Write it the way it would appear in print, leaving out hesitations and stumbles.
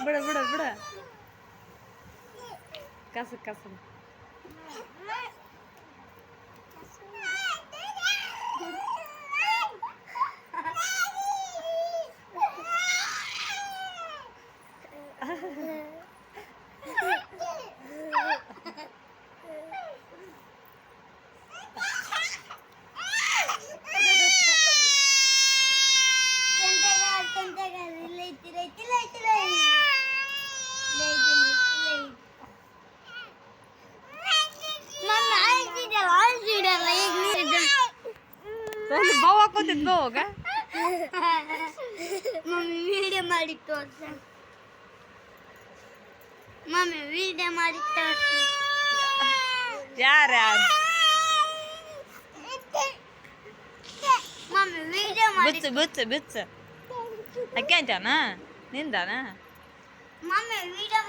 ಬಿಡ ಬಿಡ ಬಿಡ ಕಸ ಕಸ bawa ko din bawa ka mummy video ಮಾಡಿ ತೋರ್ಸ ಮಮ್ಮಿ ವಿಡಿಯೋ ಮಾಡಿ ತೋರ್ಸ ಯಾರ ಮಮ್ಮಿ ವಿಡಿಯೋ ಮಾಡಿ ಬಿಚ್ಚ ಬಿಚ್ಚ ಬಿಚ್ಚ ಅಕ್ಕೆ ಅಂತಾನ ನಿಂದಾನ ಮಮ್ಮಿ ವಿಡಿಯೋ